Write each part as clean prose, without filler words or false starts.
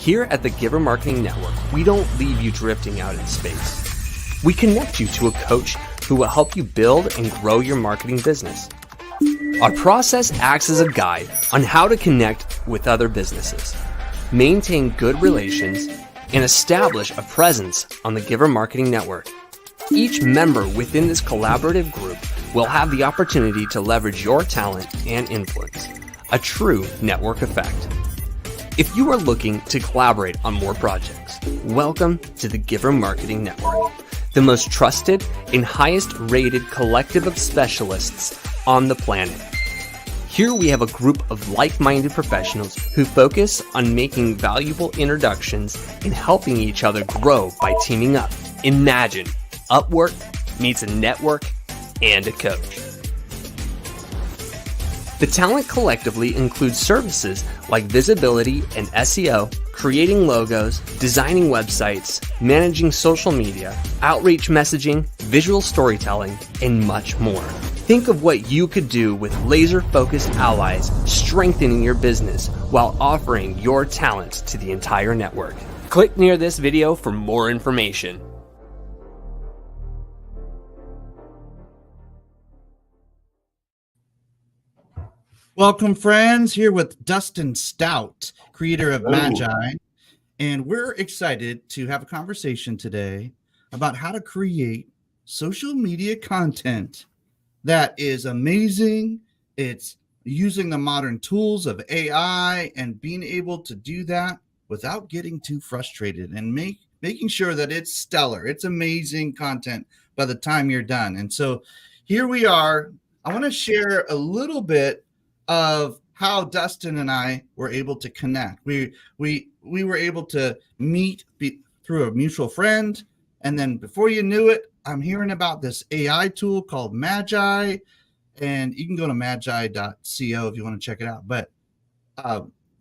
Here at the Giver Marketing Network, we don't leave you drifting out in space. We connect you to a coach who will help you build and grow your marketing business. Our process acts as a guide on how to connect with other businesses, maintain good relations, and establish a presence on the Giver Marketing Network. Each member within this collaborative group will have the opportunity to leverage your talent and influence, a true network effect. If you are looking to collaborate on more projects, welcome to the Giver Marketing Network, the most trusted and highest rated collective of specialists on the planet. Here we have a group of like-minded professionals who focus on making valuable introductions and helping each other grow by teaming up. Imagine Upwork meets a network and a coach. The talent collectively includes services like visibility and SEO, creating logos, designing websites, managing social media, outreach messaging, visual storytelling, and much more. Think of what you could do with laser-focused allies, strengthening your business while offering your talent to the entire network. Click near this video for more information. Welcome, friends, here with Dustin Stout, creator of Magai, and we're excited to have a conversation today about how to create social media content that is amazing. It's using the modern tools of AI and being able to do that without getting too frustrated and making sure that it's stellar. It's amazing content by the time you're done. And so here we are. I want to share a little bit of how Dustin and I were able to connect. We were able to meet through a mutual friend, and then before you knew it, I'm hearing about this AI tool called Magai, and you can go to magi.co if you want to check it out. But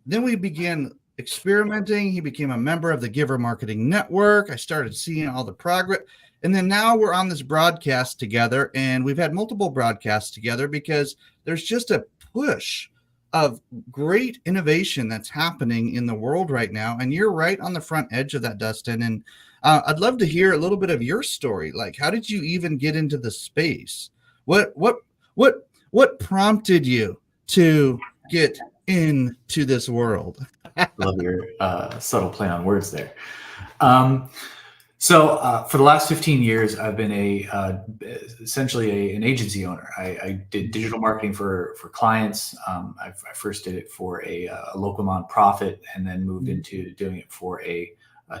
then we began experimenting. He became a member of the Giver Marketing Network. I started seeing all the progress. And then now we're on this broadcast together, and we've had multiple broadcasts together because there's just a push of great innovation that's happening in the world right now. And you're right on the front edge of that, Dustin. And I'd love to hear a little bit of your story. Like, how did you even get into the space? What prompted you to get into this world? Love your subtle play on words there. So for the last 15 years, I've been essentially an agency owner. I did digital marketing for clients. I first did it for a local nonprofit, and then moved into doing it for a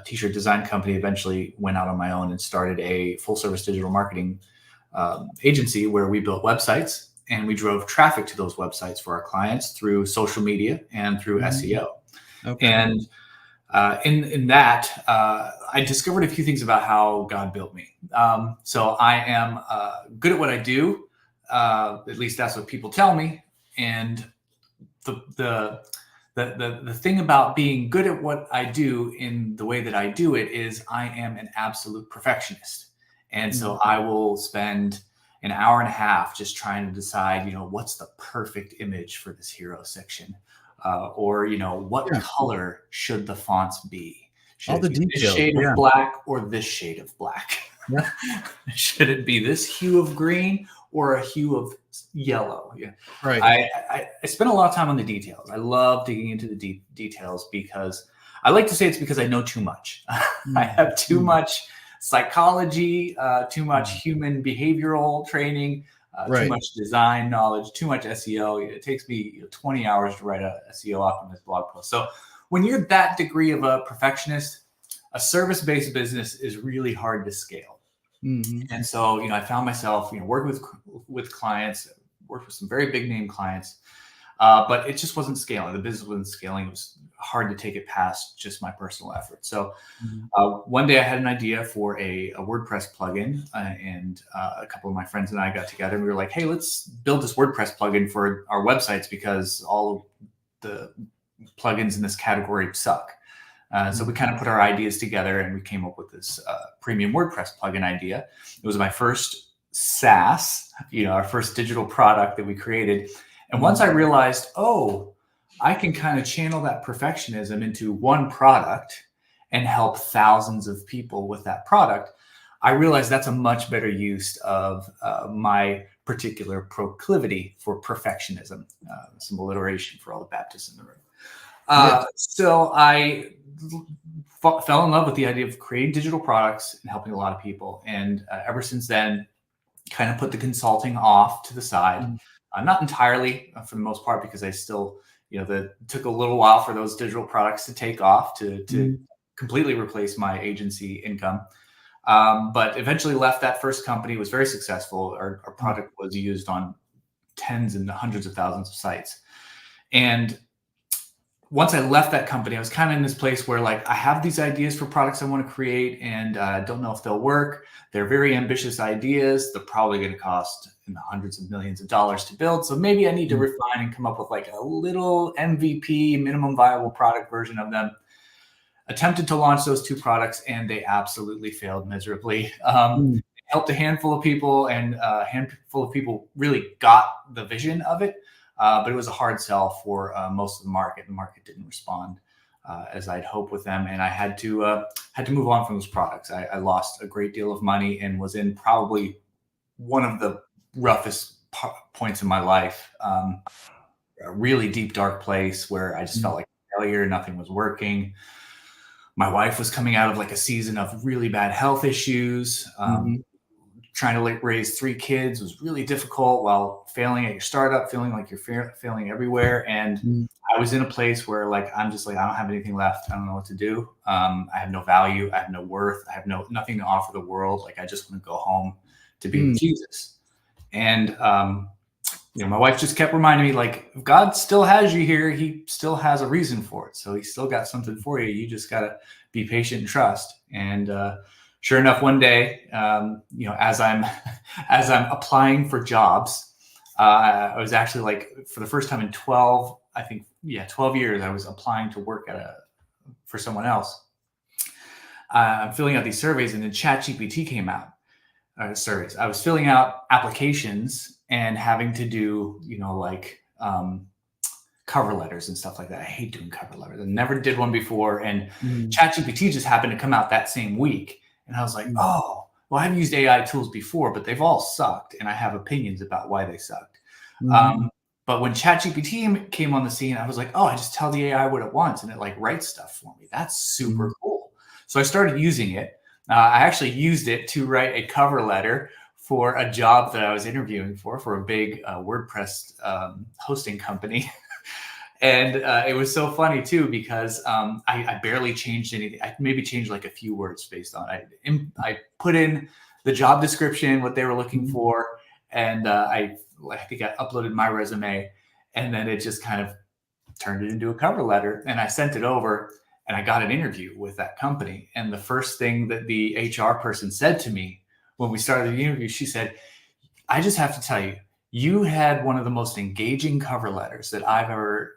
t-shirt design company. Eventually went out on my own and started a full service digital marketing agency where we built websites and we drove traffic to those websites for our clients through social media and through SEO. Okay. And in that, I discovered a few things about how God built me. So I am good at what I do. At least that's what people tell me. And the thing about being good at what I do in the way that I do it is I am an absolute perfectionist. And so I will spend an hour and a half just trying to decide, what's the perfect image for this hero section. Or what color should the fonts be? Should all the it be details, this shade of black or this shade of black? Yeah. Should it be this hue of green or a hue of yellow? Yeah, right. I spend a lot of time on the details. I love digging into the details because I like to say it's because I know too much. I have too much psychology, too much human behavioral training. Too much design knowledge, too much SEO. It takes me 20 hours to write a SEO optimist blog post. So when you're that degree of a perfectionist, a service-based business is really hard to scale. And so, I found myself, working with clients, worked with some very big name clients, but it just wasn't scaling. The business wasn't scaling. It was hard to take it past just my personal effort. So one day I had an idea for a WordPress plugin, and a couple of my friends and I got together and we were like, hey, let's build this WordPress plugin for our websites because all of the plugins in this category suck. So we kind of put our ideas together and we came up with this premium WordPress plugin idea. It was my first SaaS, our first digital product that we created. And once I realized, I can kind of channel that perfectionism into one product and help thousands of people with that product, I realize that's a much better use of my particular proclivity for perfectionism. Some alliteration for all the Baptists in the room. So I fell in love with the idea of creating digital products and helping a lot of people. And ever since then, kind of put the consulting off to the side. Not entirely for the most part, because I still, took a little while for those digital products to take off to completely replace my agency income. But eventually left that first company, was very successful. Our product was used on tens and hundreds of thousands of sites. And once I left that company, I was kind of in this place where like, I have these ideas for products I want to create and don't know if they'll work. They're very ambitious ideas. They're probably going to cost in the hundreds of millions of dollars to build. So maybe I need to refine and come up with like a little MVP, minimum viable product version of them. Attempted to launch those two products and they absolutely failed miserably. Helped a handful of people, and a handful of people really got the vision of it. But it was a hard sell for most of the market. The market didn't respond as I'd hoped with them, and I had to move on from those products. I lost a great deal of money and was in probably one of the roughest points in my life. A really deep, dark place where I just felt like a failure. Nothing was working. My wife was coming out of like a season of really bad health issues. Trying to raise 3 kids was really difficult while failing at your startup, feeling like you're failing everywhere. And I was in a place where like, I'm just like, I don't have anything left. I don't know what to do. I have no value. I have no worth. I have nothing to offer the world. Like, I just want to go home to be with Jesus. And, my wife just kept reminding me, like, if God still has you here, he still has a reason for it. So he still got something for you. You just got to be patient and trust. And, sure enough, one day, as I'm applying for jobs, I was actually like, for the first time in 12 years, I was applying to work for someone else. I'm filling out these surveys, and then ChatGPT came out. Surveys. I was filling out applications and having to do, cover letters and stuff like that. I hate doing cover letters. I never did one before, and ChatGPT just happened to come out that same week. And I was like, oh, well, I've used AI tools before, but they've all sucked. And I have opinions about why they sucked. But when ChatGPT came on the scene, I was like, oh, I just tell the AI what it wants and it like writes stuff for me. That's super cool. So I started using it. I actually used it to write a cover letter for a job that I was interviewing for a big WordPress hosting company. And it was so funny too, because I barely changed anything. I maybe changed like a few words based on I put in the job description, what they were looking for, and I think I uploaded my resume, and then it just kind of turned it into a cover letter, and I sent it over, and I got an interview with that company. And the first thing that the HR person said to me when we started the interview, she said, "I just have to tell you, you had one of the most engaging cover letters that I've ever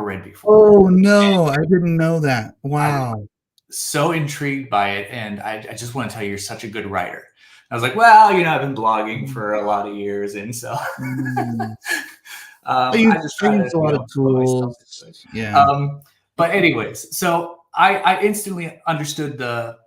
read before." Oh no, I didn't know that. Wow. I'm so intrigued by it. And I just want to tell you, you're such a good writer. I was like, well, I've been blogging for a lot of years. And so I just use a lot of tools. Yeah. But anyways, so I instantly understood the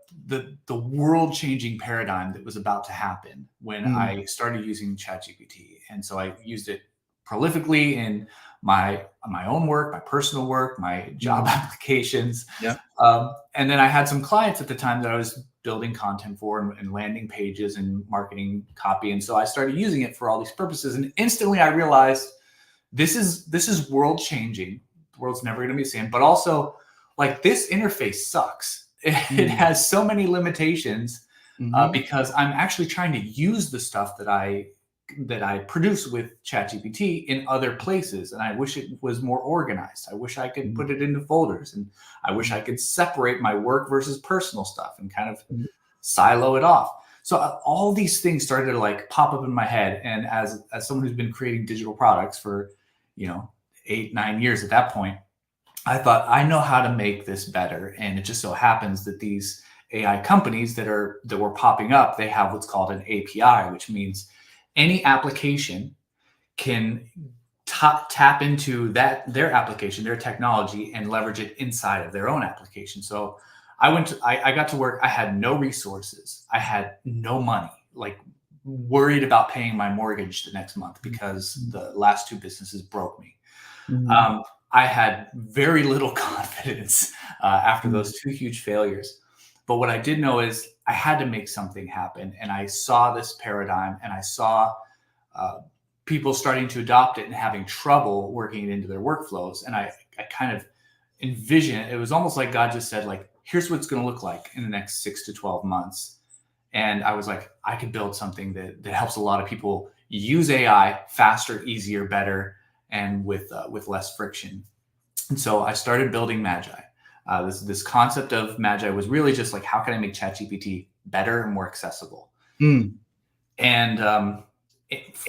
world-changing paradigm that was about to happen when I started using ChatGPT. And so I used it prolifically in my own work, my personal work, my job applications. Yeah. And then I had some clients at the time that I was building content for and landing pages and marketing copy. And so I started using it for all these purposes. And instantly I realized this is world changing. The world's never going to be the same, but also like this interface sucks. It has so many limitations because I'm actually trying to use the stuff that I produce with ChatGPT in other places. And I wish it was more organized. I wish I could put it into folders, and I wish I could separate my work versus personal stuff and kind of silo it off. So all these things started to like pop up in my head. And as someone who's been creating digital products for, 8-9 years at that point, I thought, I know how to make this better. And it just so happens that these AI companies that were popping up, they have what's called an API, which means any application can tap into their application, their technology, and leverage it inside of their own application. So I got to work. I had no resources. I had no money, like worried about paying my mortgage the next month because the last two businesses broke me. Mm-hmm. I had very little confidence after those two huge failures. But what I did know is I had to make something happen. And I saw this paradigm, and I saw people starting to adopt it and having trouble working it into their workflows. And I kind of envisioned it was almost like God just said, like, here's what it's going to look like in the next 6 to 12 months. And I was like, I could build something that helps a lot of people use AI faster, easier, better, and with less friction. And so I started building Magai. This concept of Magai was really just like, how can I make ChatGPT better and more accessible? And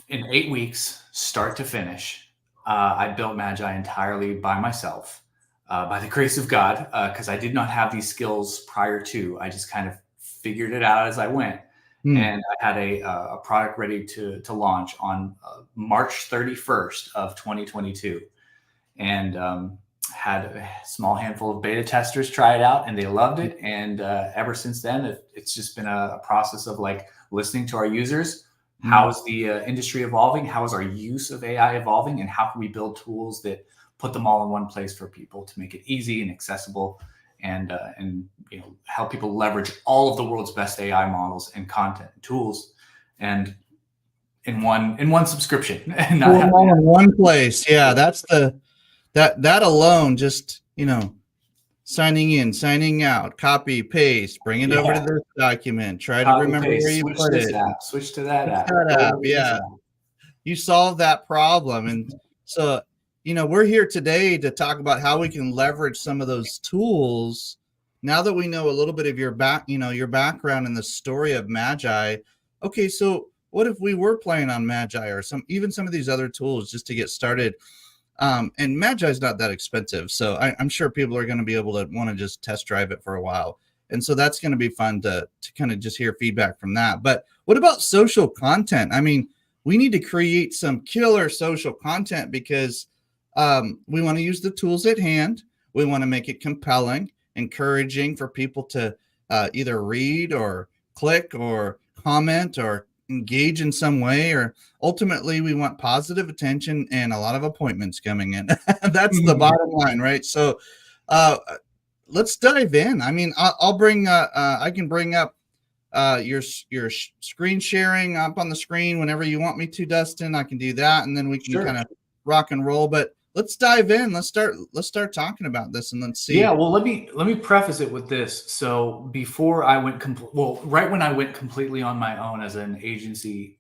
in 8 weeks, start to finish, I built Magai entirely by myself, by the grace of God, because I did not have these skills prior to. I just kind of figured it out as I went. And I had a product ready to launch on March 31st of 2022. And had a small handful of beta testers try it out, and they loved it. And ever since then, it's just been a process of like listening to our users. How is the industry evolving? How is our use of AI evolving? And how can we build tools that put them all in one place for people to make it easy and accessible, and help people leverage all of the world's best AI models and content and tools, and in one subscription, and not in one place. Yeah, that's that alone. Just signing in, signing out, copy, paste, bring it over to this document. Try to remember where you put it. Switch to that app. Yeah, you solve that problem, and so we're here today to talk about how we can leverage some of those tools. Now that we know a little bit of your background and the story of Magai. Okay, so what if we were playing on Magai or some of these other tools just to get started? And Magai is not that expensive, so I'm sure people are going to be able to want to just test drive it for a while, and so that's going to be fun to kind of just hear feedback from that. But what about social content? I mean, we need to create some killer social content because we want to use the tools at hand. We want to make it compelling, encouraging for people to either read or click or comment or engage in some way, or ultimately we want positive attention and a lot of appointments coming in. That's the bottom line, right? So let's dive in. I mean, I'll bring I can bring up your screen sharing up on the screen whenever you want me to, Dustin. I can do that, and then we can kind of rock and roll. But let's dive in. Let's start talking about this, and let's see. Yeah, well, let me preface it with this. So before I went right when I went completely on my own as an agency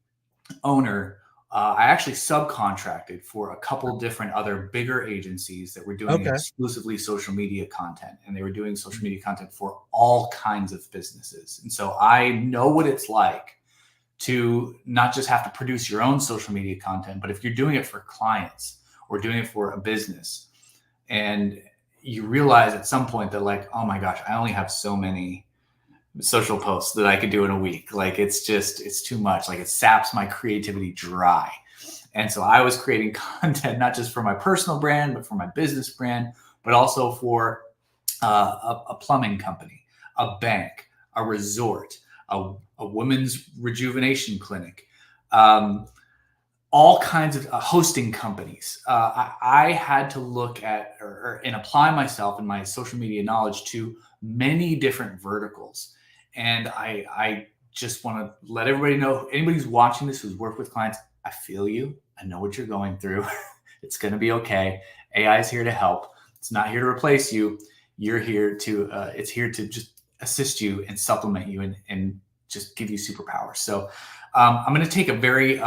owner, I actually subcontracted for a couple different other bigger agencies that were doing exclusively social media content, and they were doing social media content for all kinds of businesses. And so I know what it's like to not just have to produce your own social media content, but if you're doing it for clients or doing it for a business, and you realize at some point that like, oh my gosh, I only have so many social posts that I could do in a week. Like it's too much. Like it saps my creativity dry. And so I was creating content, not just for my personal brand, but for my business brand, but also for a plumbing company, a bank, a resort, a women's rejuvenation clinic, all kinds of hosting companies. I had to look at and apply myself and my social media knowledge to many different verticals. And I just want to let everybody know, anybody who's watching this, who's worked with clients, I feel you. I know what you're going through. It's going to be okay. AI is here to help. It's not here to replace you. You're here to, it's here to just assist you and supplement you and just give you superpowers. So I'm going to take a very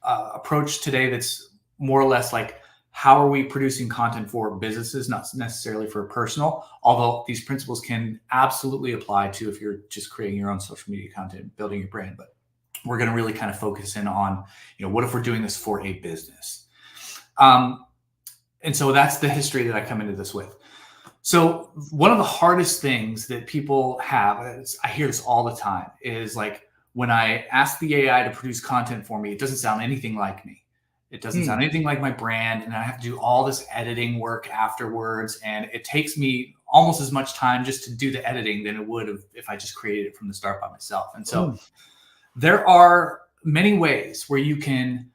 approach today that's more or less like, how are we producing content for businesses, not necessarily for personal, although these principles can absolutely apply to if you're just creating your own social media content, building your brand. But we're going to really kind of focus in on, what if we're doing this for a business? And so that's the history that I come into this with. So one of the hardest things that people have, I hear this all the time, is like when I ask the AI to produce content for me, it doesn't sound anything like me. It doesn't sound anything like my brand. And I have to do all this editing work afterwards. And it takes me almost as much time just to do the editing than it would have if I just created it from the start by myself. And so there are many ways where you can,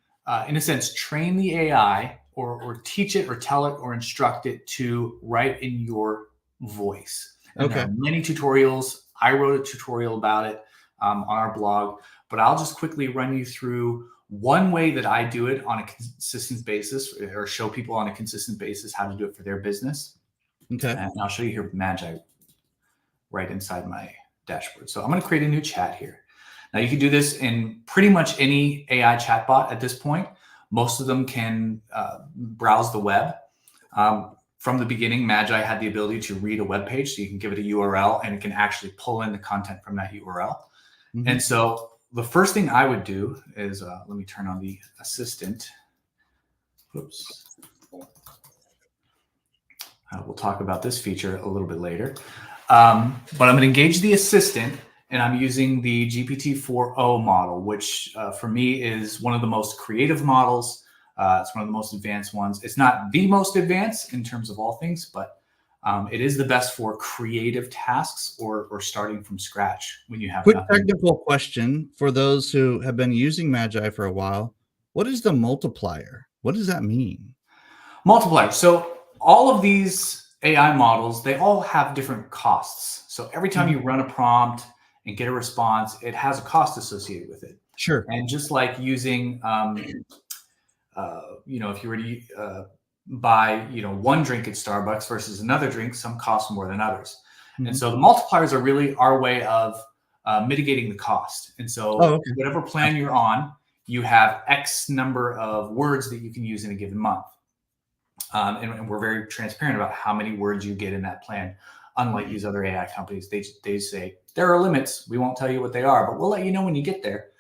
in a sense, train the AI or teach it or tell it or instruct it to write in your voice. And there are many tutorials. I wrote a tutorial about it on our blog, but I'll just quickly run you through one way that I do it on a consistent basis, or show people on a consistent basis how to do it for their business. Okay. And I'll show you here Magai right inside my dashboard. So I'm going to create a new chat here. Now you can do this in pretty much any AI chatbot at this point. Most of them can browse the web. From the beginning, Magai had the ability to read a web page, so you can give it a URL and it can actually pull in the content from that URL. And so the first thing I would do is, let me turn on the assistant. Oops. We'll talk about this feature a little bit later. But I'm going to engage the assistant, and I'm using the GPT-4o model, which for me is one of the most creative models. It's one of the most advanced ones. It's not the most advanced in terms of all things, but it is the best for creative tasks or starting from scratch when you have quick nothing. Technical question for those who have been using Magai for a while. What is the multiplier? What does that mean? Multiplier. So all of these AI models, they all have different costs. So every time you run a prompt and get a response, it has a cost associated with it. Sure. And just like using, if you were to buy, one drink at Starbucks versus another drink, some cost more than others. And so the multipliers are really our way of mitigating the cost. And so whatever plan you're on, you have X number of words that you can use in a given month. And we're very transparent about how many words you get in that plan. Unlike these other AI companies, they say there are limits. We won't tell you what they are, but we'll let you know when you get there.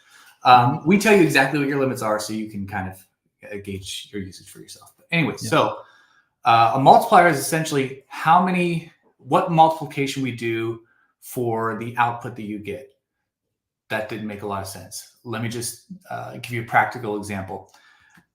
We tell you exactly what your limits are, so you can kind of gauge your usage for yourself. But anyway, so a multiplier is essentially what multiplication we do for the output that you get. That didn't make a lot of sense. Let me just give you a practical example.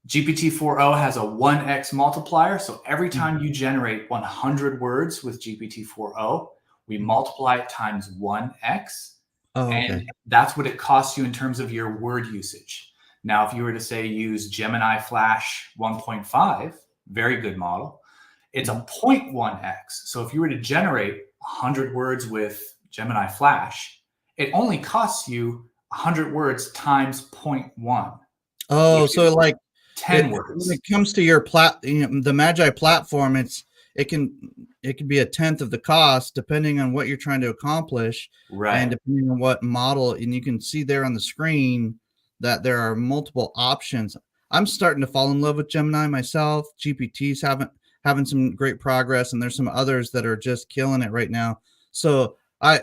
GPT-4o has a 1x multiplier. So every time you generate 100 words with GPT-4o, we multiply it times 1x. And that's what it costs you in terms of your word usage. Now, if you were to say use Gemini Flash 1.5, very good model, it's a 0.1x. So if you were to generate 100 words with Gemini Flash, it only costs you 100 words times 0.1. Oh, so like 10 words. When it comes to your the Magai platform, it can be a tenth of the cost depending on what you're trying to accomplish, and depending on what model. And you can see there on the screen that there are multiple options. I'm starting to fall in love with Gemini myself. GPT's having some great progress, and there's some others that are just killing it right now. So I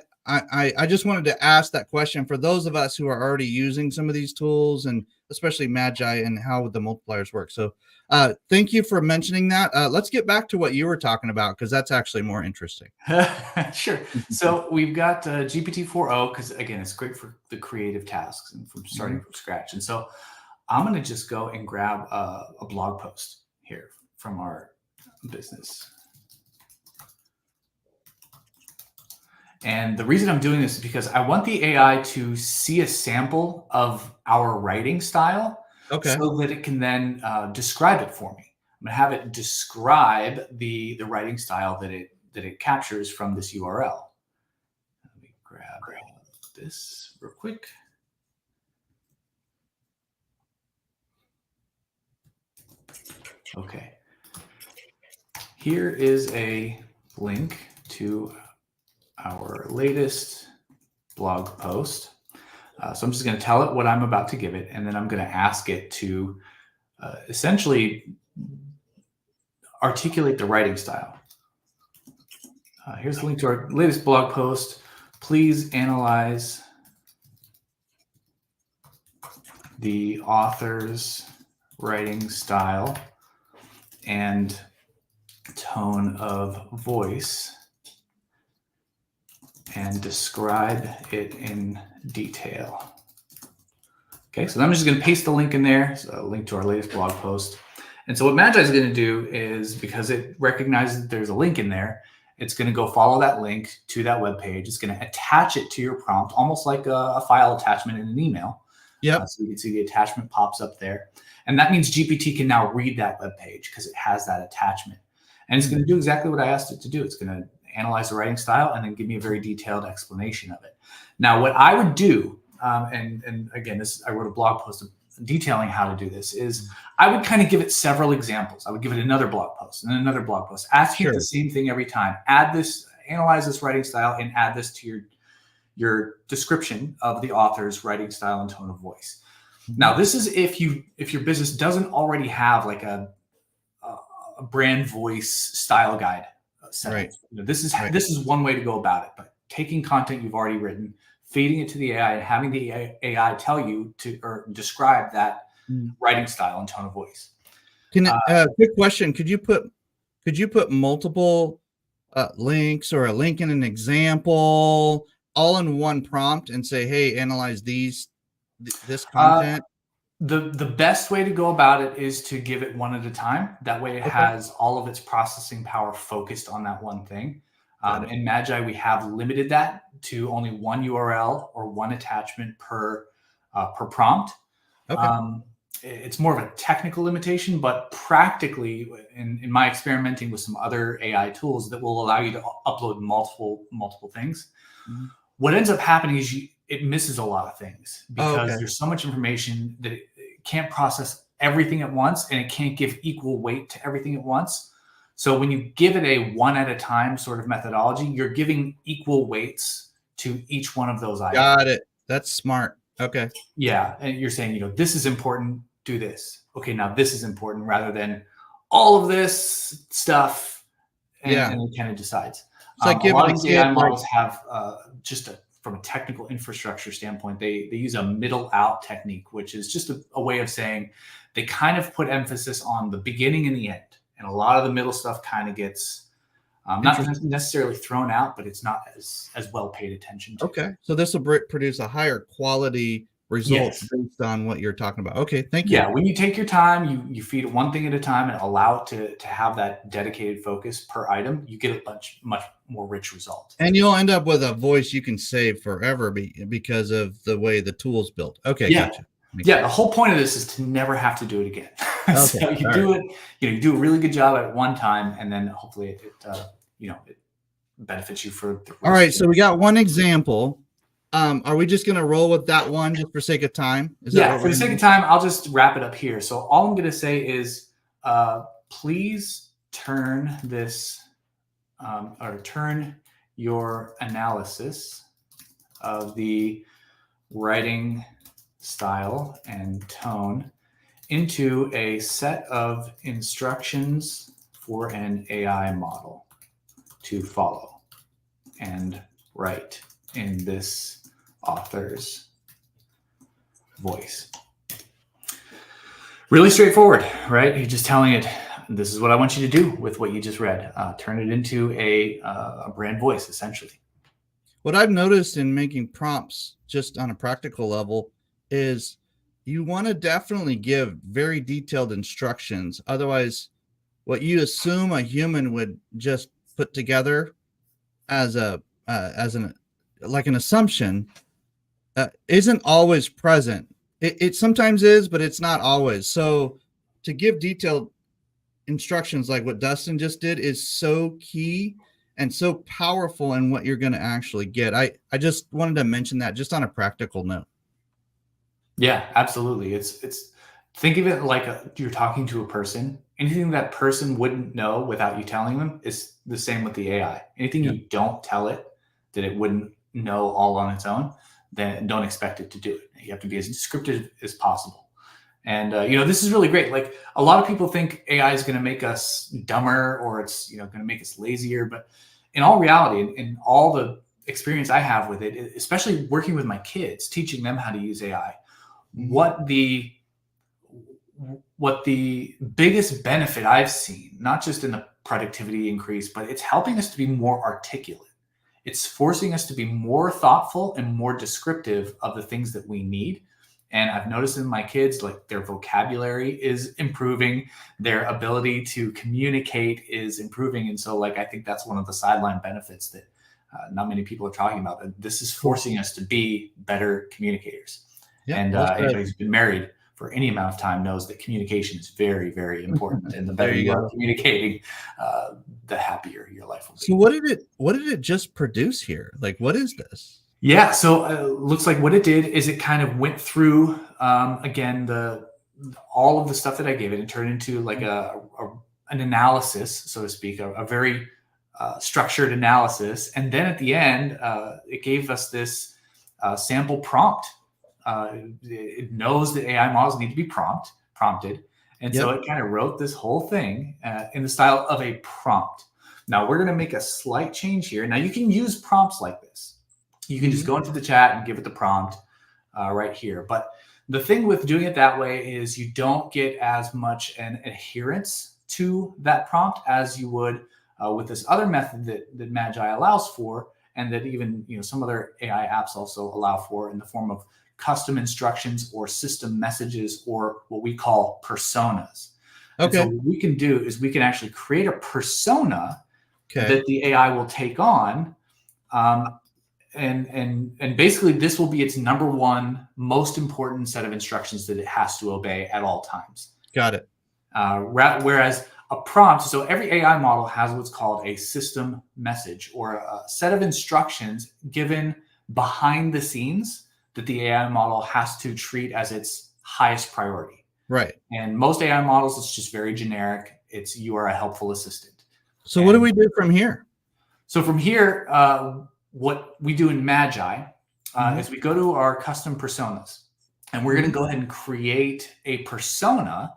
just wanted to ask that question for those of us who are already using some of these tools, and especially Magai, and how the multipliers work. So thank you for mentioning that. Let's get back to what you were talking about, because that's actually more interesting. Sure. So we've got GPT-4o, because again, it's great for the creative tasks and from starting from scratch. And so I'm going to just go and grab a blog post here from our business. And the reason I'm doing this is because I want the AI to see a sample of our writing style, so that it can then describe it for me. I'm going to have it describe the writing style that it captures from this URL. Let me grab this real quick. Okay. Here is a link to our latest blog post. So I'm just going to tell it what I'm about to give it, and then I'm going to ask it to essentially articulate the writing style. Here's the link to our latest blog post. Please analyze the author's writing style and tone of voice and describe it in detail. Okay, so I'm just going to paste the link in there, so a link to our latest blog post. And so what Magai is going to do is, because it recognizes that there's a link in there, it's going to go follow that link to that web page. It's going to attach it to your prompt, almost like a file attachment in an email. Yep. So you can see the attachment pops up there. And that means GPT can now read that web page because it has that attachment. And it's going to do exactly what I asked it to do. It's going to analyze the writing style and then give me a very detailed explanation of it. Now, what I would do, and again, I wrote a blog post detailing how to do this, is I would kind of give it several examples. I would give it another blog post and another blog post, asking it the same thing every time. Add this, analyze this writing style, and add this to your description of the author's writing style and tone of voice. Now, this is if your business doesn't already have like a brand voice style guide set. Right. This is one way to go about it. But taking content you've already written, feeding it to the AI, and having the AI tell you or describe that writing style and tone of voice. Quick question: Could you put multiple links or a link in an example all in one prompt and say, "Hey, analyze this content"? The best way to go about it is to give it one at a time. That way it has all of its processing power focused on that one thing. In Magai, we have limited that to only one URL or one attachment per prompt. It's more of a technical limitation, but practically, in my experimenting with some other AI tools that will allow you to upload multiple things, what ends up happening is it misses a lot of things because there's so much information that it can't process everything at once, and it can't give equal weight to everything at once. So when you give it a one at a time sort of methodology, you're giving equal weights to each one of those items. Got it. That's smart. Okay. Yeah. And you're saying, this is important, do this. Okay, now this is important, rather than all of this stuff. And it kind of decides. It's like a lot of these AI models have from a technical infrastructure standpoint, they use a middle out technique, which is just a way of saying they kind of put emphasis on the beginning and the end. And a lot of the middle stuff kind of gets not necessarily thrown out, but it's not as well paid attention to. Okay. So this will produce a higher quality result based on what you're talking about. Okay. Thank you. Yeah. When you take your time, you feed it one thing at a time and allow it to have that dedicated focus per item, you get a much more rich result. And you'll end up with a voice you can save forever because of the way the tool's built. Okay. Yeah. Gotcha. The whole point of this is to never have to do it again. So you do it, you do a really good job at one time, and then hopefully it benefits you for the rest. All right. So we got one example. Are we just going to roll with that one just for sake of time? For the sake of time, I'll just wrap it up here. So all I'm going to say is, please turn this or turn your analysis of the writing style and tone into a set of instructions for an AI model to follow and write in this author's voice. Really straightforward, right? You're just telling it, this is what I want you to do with what you just read. Turn it into a brand voice, essentially. What I've noticed in making prompts, just on a practical level, is you want to definitely give very detailed instructions. Otherwise, what you assume a human would just put together as an assumption isn't always present. It sometimes is, but it's not always. So to give detailed instructions like what Dustin just did is so key and so powerful in what you're going to actually get. I just wanted to mention that just on a practical note. Yeah, absolutely. It's think of it like you're talking to a person. Anything that person wouldn't know without you telling them is the same with the AI. Anything you don't tell it that it wouldn't know all on its own, then don't expect it to do it. You have to be as descriptive as possible. And this is really great. Like, a lot of people think AI is going to make us dumber, or it's going to make us lazier. But in all reality, in all the experience I have with it, especially working with my kids, teaching them how to use AI, what the biggest benefit I've seen, not just in the productivity increase, but it's helping us to be more articulate. It's forcing us to be more thoughtful and more descriptive of the things that we need. And I've noticed in my kids, like their vocabulary is improving, their ability to communicate is improving. And so like, I think that's one of the sideline benefits that not many people are talking about. That this is forcing us to be better communicators. Yep, and anybody who's been married for any amount of time knows that communication is very, very important. And the better you are communicating, the happier your life will be. So what did it just produce here? Like, what is this? Yeah, so looks like what it did is it kind of went through again all of the stuff that I gave it and turned into like an analysis, so to speak, a very structured analysis. And then at the end, it gave us this sample prompt. It knows that AI models need to be prompted, and so it kind of wrote this whole thing in the style of a prompt. Now we're going to make a slight change here. Now you can use prompts like this. You can just go into the chat and give it the prompt right here. But the thing with doing it that way is you don't get as much an adherence to that prompt as you would with this other method that Magai allows for, and that even some other AI apps also allow for, in the form of custom instructions or system messages, or what we call personas. Okay. And so what we can do is we can actually create a persona that the AI will take on. And basically this will be its number one most important set of instructions that it has to obey at all times. Got it. Whereas a prompt, so every AI model has what's called a system message, or a set of instructions given behind the scenes that the AI model has to treat as its highest priority. Right. And most AI models, it's just very generic. It's, you are a helpful assistant. So what do we do from here? So from here, what we do in Magai is we go to our custom personas, and we're going to go ahead and create a persona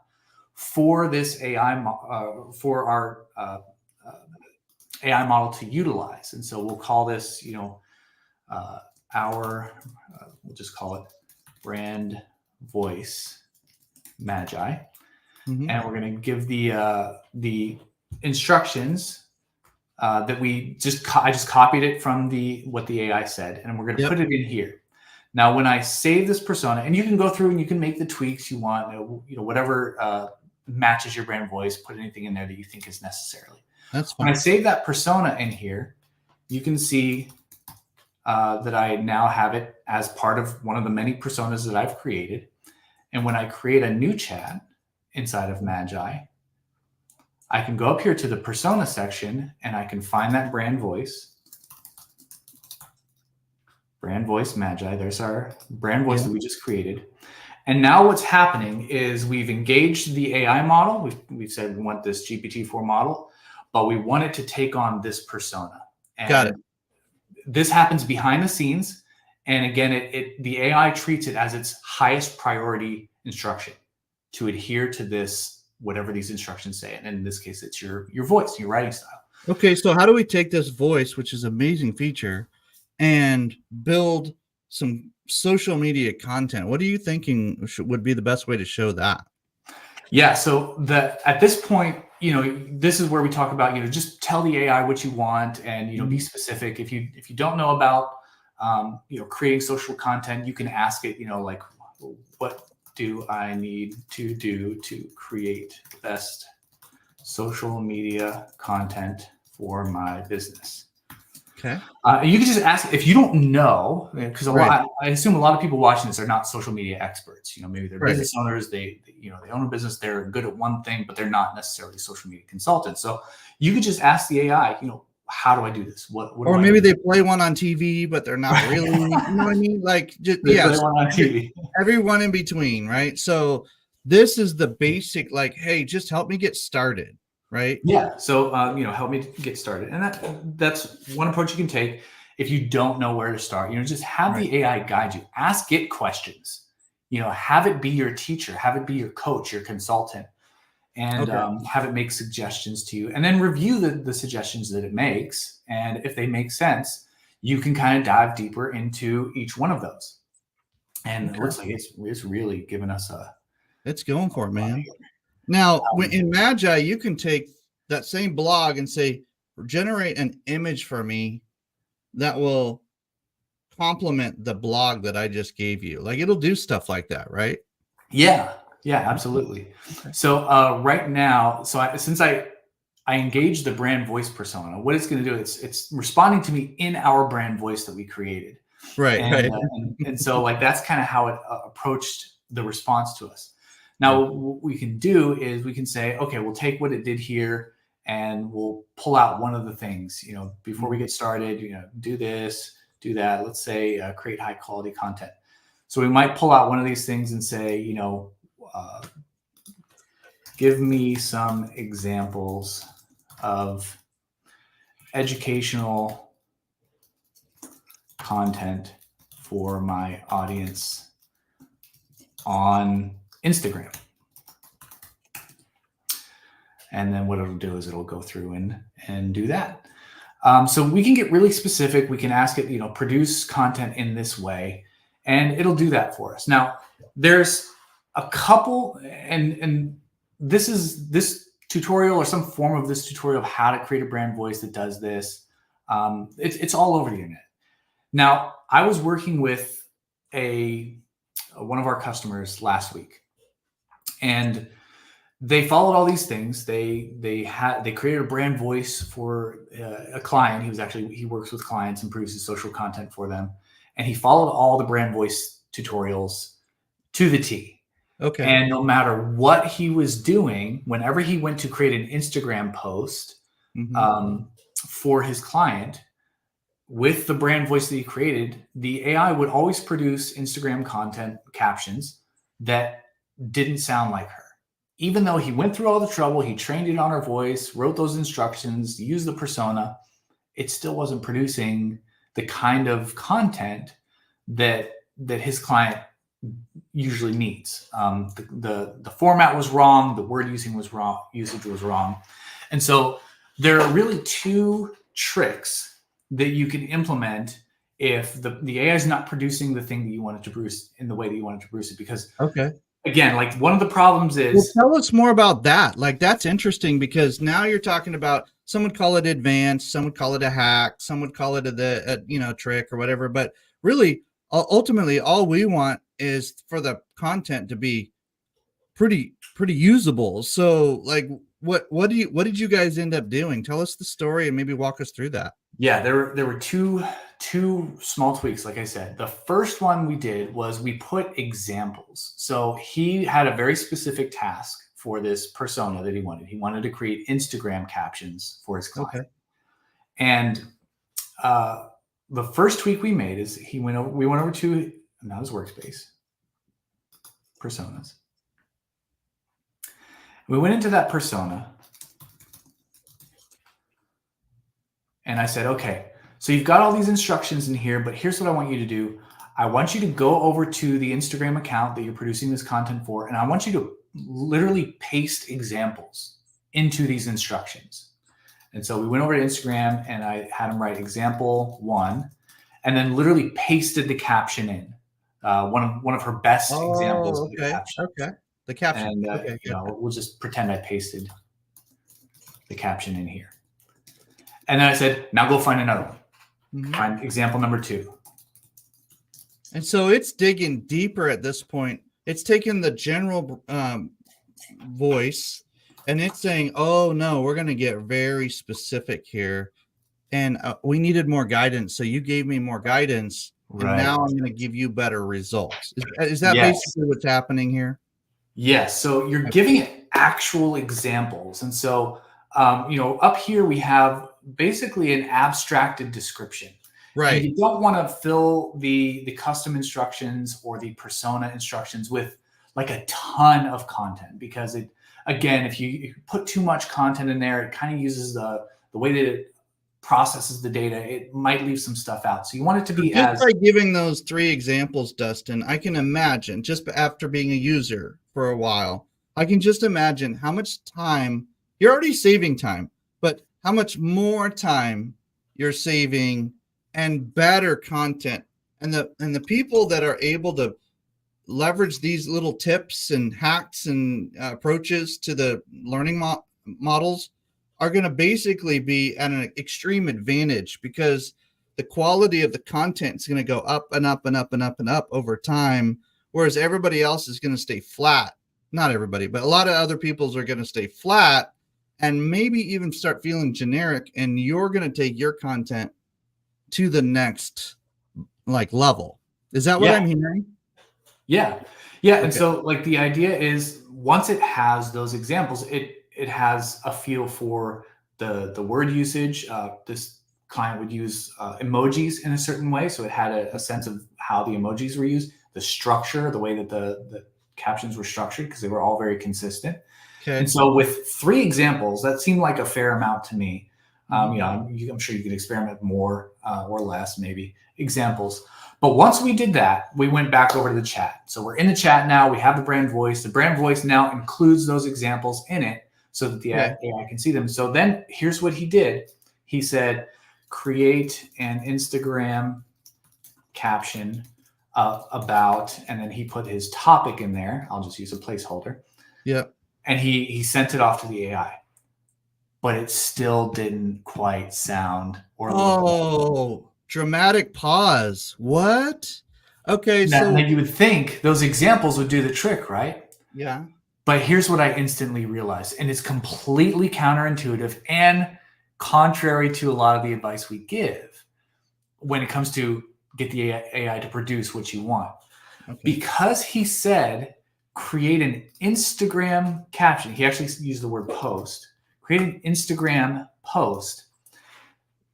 for this AI, for our AI model to utilize. And so we'll call this, we'll just call it brand voice Magai. And we're going to give the instructions that I just copied it from what the AI said, and we're going to put it in here. Now, when I save this persona, and you can go through and you can make the tweaks you want, whatever matches your brand voice, put anything in there that you think is necessary. That's fine. When I save that persona in here, you can see that I now have it as part of one of the many personas that I've created. And when I create a new chat inside of Magai, I can go up here to the persona section and I can find that brand voice Magai. There's our brand voice that we just created. And now what's happening is we've engaged the AI model. We've said we want this GPT-4 model, but we want it to take on this persona. And got it. This happens behind the scenes. And again, the AI treats it as its highest priority instruction to adhere to this, whatever these instructions say. And in this case, it's your voice, your writing style. Okay, so how do we take this voice, which is an amazing feature, and build some social media content? What are you thinking would be the best way to show that? Yeah, so at this point, this is where we talk about, just tell the AI what you want, and be specific. If you don't know about creating social content, you can ask it, like, what do I need to do to create the best social media content for my business? Okay. You can just ask if you don't know, because I assume a lot of people watching this are not social media experts. Maybe they're business owners. They own a business. They're good at one thing, but they're not necessarily social media consultants. So you could just ask the AI, how do I do this? What or maybe they play one on TV, but they're not really, you know what I mean? Like, just, play one on TV. Everyone in between, right? So this is the basic, like, hey, just help me get started, right? Yeah. So, help me get started. And that's one approach you can take if you don't know where to start. Just have the AI guide you. Ask it questions. Have it be your teacher. Have it be your coach, your consultant. And have it make suggestions to you, and then review the suggestions that it makes. And if they make sense, you can kind of dive deeper into each one of those. And it looks like it's really given us it's going for it, man. Now, in Magai, you can take that same blog and say, generate an image for me that will complement the blog that I just gave you. Like it'll do stuff like that, right? Yeah, absolutely. Okay. So right now, since I engaged the brand voice persona, what it's going to do, it's responding to me in our brand voice that we created. Right. And so like, that's kind of how it approached the response to us. Now, what we can do is we can say, okay, we'll take what it did here and we'll pull out one of the things, before we get started, do this, do that. Let's say create high quality content. So we might pull out one of these things and say, give me some examples of educational content for my audience on Instagram. And then what it'll do is it'll go through and do that. So we can get really specific. We can ask it, produce content in this way, and it'll do that for us. Now, there's a couple, and this tutorial or some form of this tutorial of how to create a brand voice that does this. It's all over the internet. Now, I was working with one of our customers last week, and they followed all these things. They created a brand voice for a client. He works with clients and produces social content for them. And he followed all the brand voice tutorials to the T. Okay. And no matter what he was doing, whenever he went to create an Instagram post for his client, with the brand voice that he created, the AI would always produce Instagram content captions that didn't sound like her. Even though he went through all the trouble, he trained it on her voice, wrote those instructions, used the persona, it still wasn't producing the kind of content that his client usually needs. The format was wrong, the word usage was wrong. And so there are really two tricks that you can implement if the AI is not producing the thing that you want it to produce in the way that you want it to produce it. Because again, like one of the problems is, tell us more about that. Like that's interesting because now you're talking about, some would call it advanced, some would call it a hack, some would call it a trick or whatever. But really, ultimately, all we want is for the content to be pretty usable. So like, what did you guys end up doing? Tell us the story and maybe walk us through that. Yeah, there were two small tweaks. Like I said, the first one we did was we put examples. So he had a very specific task for this persona that he wanted. He wanted to create Instagram captions for his client. Okay. And the first tweak we made is we went over to, not his workspace, personas. We went into that persona. And I said, okay, so you've got all these instructions in here, but here's what I want you to do. I want you to go over to the Instagram account that you're producing this content for, and I want you to literally paste examples into these instructions. And so we went over to Instagram and I had him write example 1, and then literally pasted the caption in, one of her best examples of the caption. Okay. The caption. And we'll just pretend I pasted the caption in here. And then I said, now go find another one. Find example number 2. And so it's digging deeper at this point. It's taking the general voice and it's saying, oh, no, we're going to get very specific here. And we needed more guidance. So you gave me more guidance. Right. And now I'm going to give you better results. Is that basically what's happening here? Yes. So you're giving it actual examples. And so, up here we have basically an abstracted description. Right. And you don't want to fill the custom instructions or the persona instructions with like a ton of content, because if you put too much content in there, it kind of uses the way that it processes the data. It might leave some stuff out. So you want it to be just by giving those 3 examples, Dustin, I can imagine, just after being a user for a while, I can just imagine how much time you're already saving time, but how much more time you're saving and better content. And the people that are able to leverage these little tips and hacks and approaches to the learning models are going to basically be at an extreme advantage, because the quality of the content is going to go up and up and up and up and up over time, whereas everybody else is going to stay flat. Not everybody, but a lot of other people's are going to stay flat and maybe even start feeling generic, and you're going to take your content to the next like level. Is that what I'm hearing? Yeah. Okay. And so like the idea is once it has those examples, it has a feel for the word usage. This client would use emojis in a certain way. So it had a sense of how the emojis were used, the structure, the way that the captions were structured, because they were all very consistent. Okay. And so with 3 examples, that seemed like a fair amount to me. I'm sure you could experiment more or less, maybe examples. But once we did that, we went back over to the chat. So we're in the chat now. We have the brand voice. The brand voice now includes those examples in it so that the AI can see them. So then here's what he did. He said, create an Instagram caption about, and then he put his topic in there. I'll just use a placeholder. Yeah. And he sent it off to the AI. But it still didn't quite sound or look like. Dramatic pause. What? Okay, now you would think those examples would do the trick, right? Yeah. But here's what I instantly realized, and it's completely counterintuitive and contrary to a lot of the advice we give when it comes to get the AI to produce what you want. Okay. Because he said, create an Instagram caption. He actually used the word post. Create an Instagram post.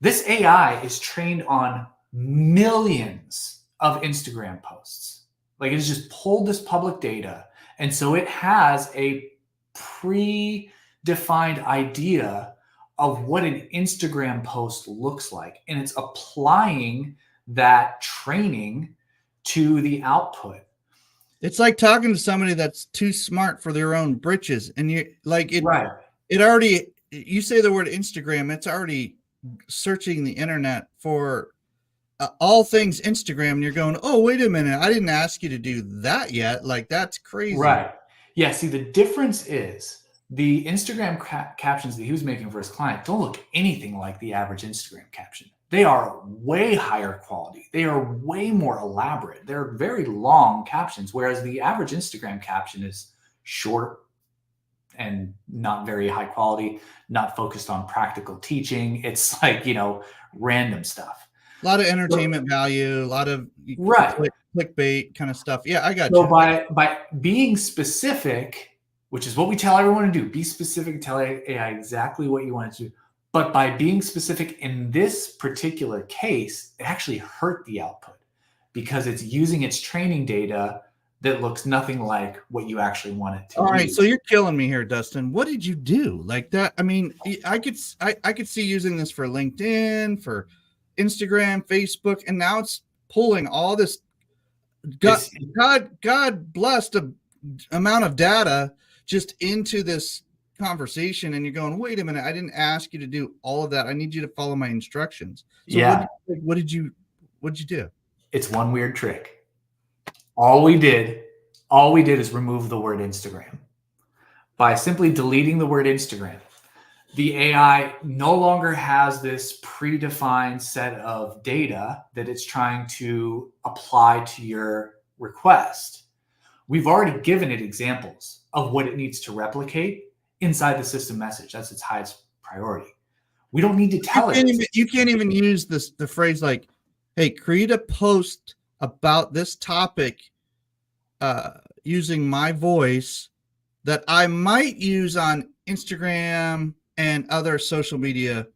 This AI is trained on millions of Instagram posts. Like it has just pulled this public data. And so it has a predefined idea of what an Instagram post looks like. And it's applying that training to the output. It's like talking to somebody that's too smart for their own britches. And you like it, right. It already, you say the word Instagram, it's already searching the internet for all things Instagram, and you're going, oh, wait a minute, I didn't ask you to do that yet. Like, that's crazy. Right. Yeah. See, the difference is the Instagram captions that he was making for his client don't look anything like the average Instagram caption. They are way higher quality. They are way more elaborate. They're very long captions, whereas the average Instagram caption is short and not very high quality, not focused on practical teaching. It's like, random stuff. A lot of entertainment value, a lot of clickbait kind of stuff. Yeah, I got you. So by being specific, which is what we tell everyone to do, be specific, tell AI exactly what you want to do. But by being specific in this particular case, it actually hurt the output because it's using its training data that looks nothing like what you actually want it to. All right, so you're killing me here, Dustin. What did you do like that? I mean, I could see using this for LinkedIn, for Instagram, Facebook, and now it's pulling all this God blessed amount of data just into this conversation, and you're going, wait a minute, I didn't ask you to do all of that. I need you to follow my instructions. So what did you do? It's one weird trick. All we did is remove the word Instagram. By simply deleting the word Instagram, the AI no longer has this predefined set of data that it's trying to apply to your request. We've already given it examples of what it needs to replicate inside the system message. That's its highest priority. We don't need to tell it. You can't even use the phrase like, hey, create a post about this topic using my voice that I might use on Instagram and other social media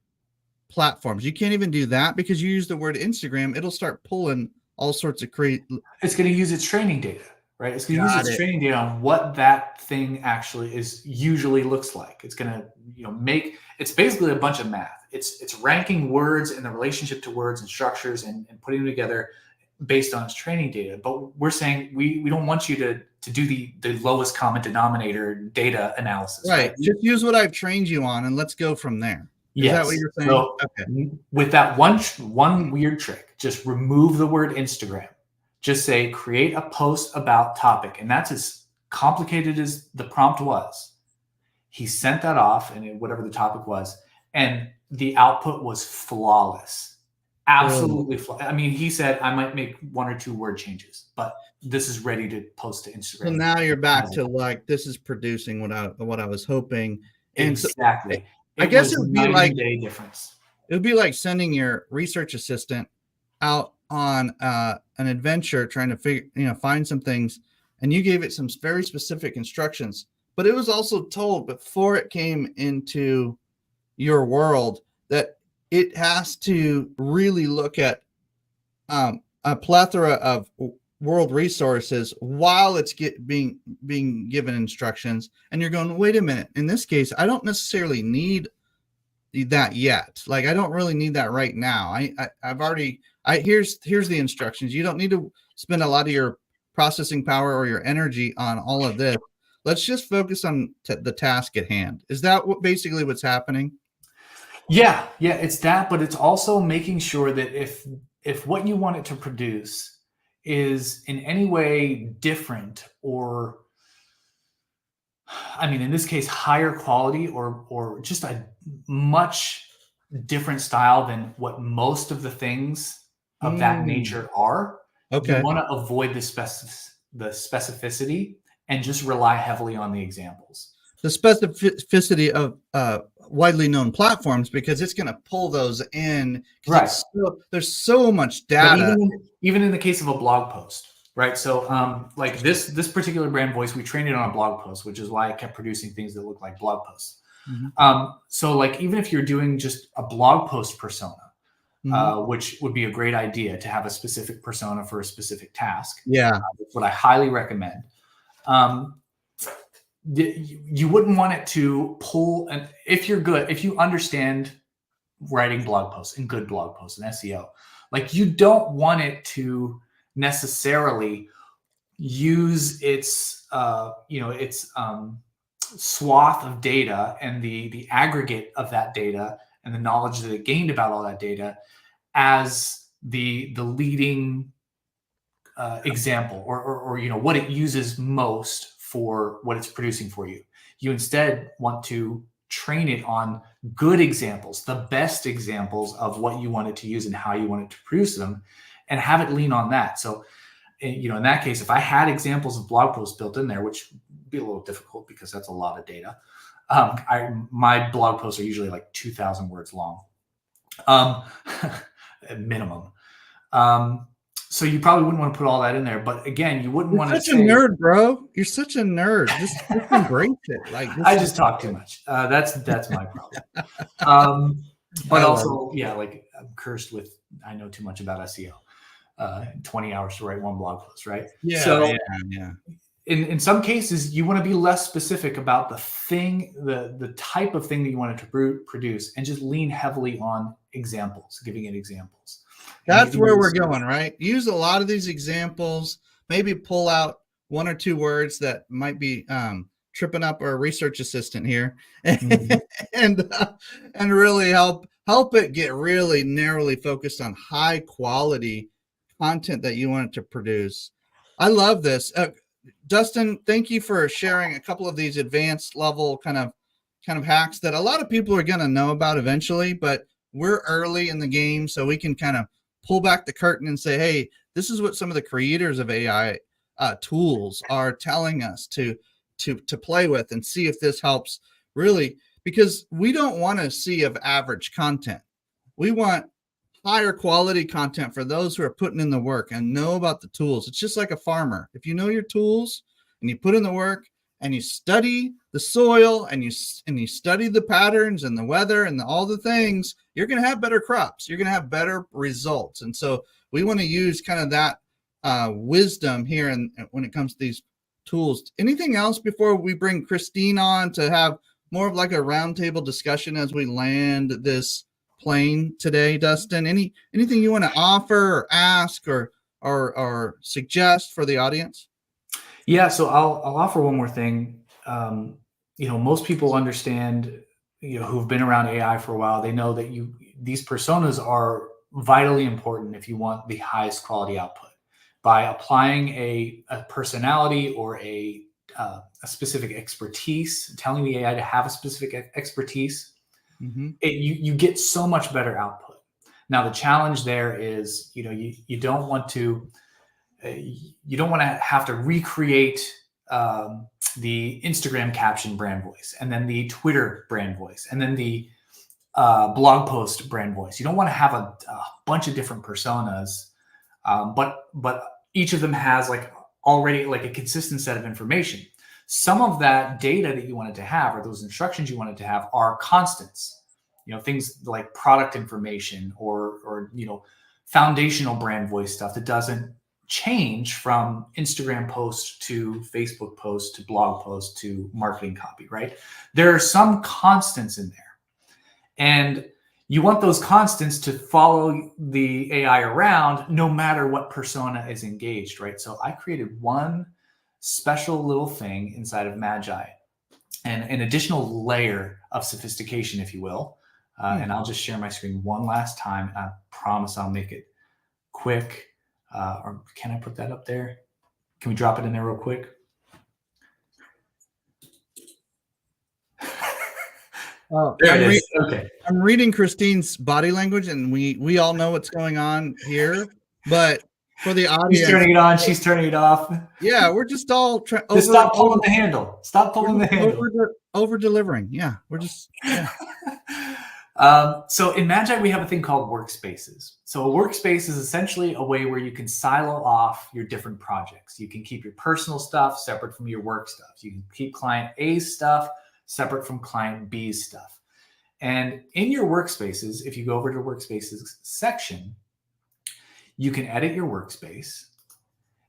platforms. You can't even do that because you use the word Instagram. It'll start pulling all sorts of crazy. It's going to use its training data, right? It's going to use its training data on what that thing actually usually looks like. It's going to, it's basically a bunch of math. It's ranking words and the relationship to words and structures and putting them together based on its training data. But we're saying we don't want you to do the lowest common denominator data analysis. Right. Just use what I've trained you on and let's go from there. Is that what you're saying? So okay. With that one weird trick, just remove the word Instagram. Just say, create a post about topic. And that's as complicated as the prompt was. He sent that off and whatever the topic was, and the output was flawless. Absolutely. I mean, he said I might make 1 or 2 word changes, but this is ready to post to Instagram. So now you're back to like, this is producing what I was hoping. And exactly. So, I guess it would be like day difference. It would be like sending your research assistant out on an adventure, trying to find some things, and you gave it some very specific instructions. But it was also told before it came into your world that it has to really look at a plethora of world resources while it's being given instructions. And you're going, wait a minute, in this case, I don't necessarily need that yet. Like, I don't really need that right now. I've already, here's the instructions. You don't need to spend a lot of your processing power or your energy on all of this. Let's just focus on the task at hand. Is that basically what's happening? Yeah, it's that, but it's also making sure that if what you want it to produce is in any way different, or I mean, in this case, higher quality, or just a much different style than what most of the things of that nature are, you want to avoid the specificity and just rely heavily on the examples. The specificity of widely known platforms, because it's going to pull those in. Right. There's so much data. Even in the case of a blog post, right? So like this particular brand voice, we trained it on a blog post, which is why I kept producing things that look like blog posts. Mm-hmm. So like, even if you're doing just a blog post persona, which would be a great idea to have a specific persona for a specific task. Yeah. That's what I highly recommend. You wouldn't want it to pull, and if you understand writing blog posts and good blog posts and SEO, like, you don't want it to necessarily use its swath of data and the aggregate of that data and the knowledge that it gained about all that data as the leading example, or what it uses most for what it's producing for you. You instead want to train it on good examples, the best examples of what you want it to use and how you want it to produce them, and have it lean on that. So, in that case, if I had examples of blog posts built in there, which would be a little difficult because that's a lot of data. My blog posts are usually like 2,000 words long, minimum. So you probably wouldn't want to put all that in there, but again, you wouldn't want to say, "Such a nerd, bro. You're such a nerd. Just embrace it." Like, I just talk too much. That's my problem. But also, like, I'm cursed with, I know too much about SEO. 20 hours to write one blog post, right? Yeah. So yeah. In some cases, you want to be less specific about the thing, the type of thing that you want it to produce, and just lean heavily on examples, giving it examples. That's where we're going, right? Use a lot of these examples, maybe pull out 1 or 2 words that might be tripping up our research assistant here, and really help it get really narrowly focused on high quality content that you want it to produce. I love this. Dustin, thank you for sharing a couple of these advanced level kind of hacks that a lot of people are going to know about eventually, but we're early in the game, so we can kind of pull back the curtain and say, hey, this is what some of the creators of AI tools are telling us to play with, and see if this helps really, because we don't want to see of average content. We want higher quality content for those who are putting in the work and know about the tools. It's just like a farmer. If you know your tools and you put in the work and you study the soil and you study the patterns and the weather and all the things, you're going to have better crops. You're going to have better results. And so we want to use kind of that wisdom here. And when it comes to these tools, anything else before we bring Christine on to have more of like a roundtable discussion as we land this plane today, Dustin? Anything you want to offer or ask or suggest for the audience? Yeah, so I'll offer one more thing. Most people understand, who've been around AI for a while, they know that these personas are vitally important if you want the highest quality output. By applying a personality or a specific expertise, telling the AI to have a specific expertise, you get so much better output. Now, the challenge there is, you don't want to have to recreate the Instagram caption brand voice, and then the Twitter brand voice, and then the blog post brand voice. You don't want to have a bunch of different personas, but each of them has already a consistent set of information. Some of that data that you wanted to have, or those instructions you wanted to have, are constants. Things like product information or foundational brand voice stuff that doesn't change from Instagram post to Facebook post to blog post to marketing copy, right? There are some constants in there, and you want those constants to follow the AI around no matter what persona is engaged, right? So I created one special little thing inside of Magai, and an additional layer of sophistication, if you will. And I'll just share my screen one last time. I promise I'll make it quick. Or can I put that up there? Can we drop it in there real quick? Oh, there it is. Okay. I'm reading Christine's body language, and we all know what's going on here, but for the audience, she's turning it on, she's turning it off. Yeah, we're just all stop pulling the handle. Stop pulling the handle. Over delivering. Yeah, we're just. Yeah. So in Magai, we have a thing called workspaces. So a workspace is essentially a way where you can silo off your different projects. You can keep your personal stuff separate from your work stuff. You can keep client A's stuff separate from client B's stuff. And in your workspaces, if you go over to workspaces section, you can edit your workspace.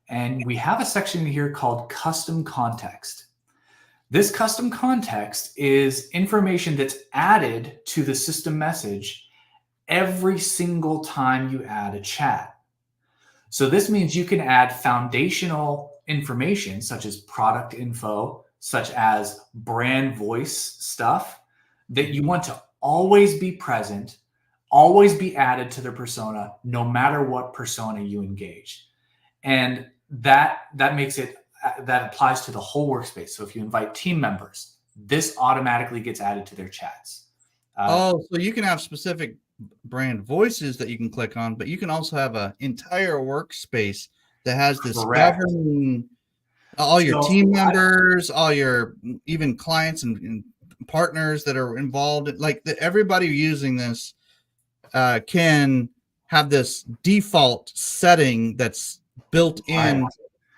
And we have a section here called custom context. This custom context is information that's added to the system message every single time you add a chat. So this means you can add foundational information such as product info, such as brand voice stuff that you want to always be present, always be added to their persona, no matter what persona you engage. And that makes it, that applies to the whole workspace. So if you invite team members, this automatically gets added to their chats. So you can have specific brand voices that you can click on, but you can also have an entire workspace that has this governing all your team members, all your even clients and partners that are involved. Everybody using this can have this default setting that's built in. Right.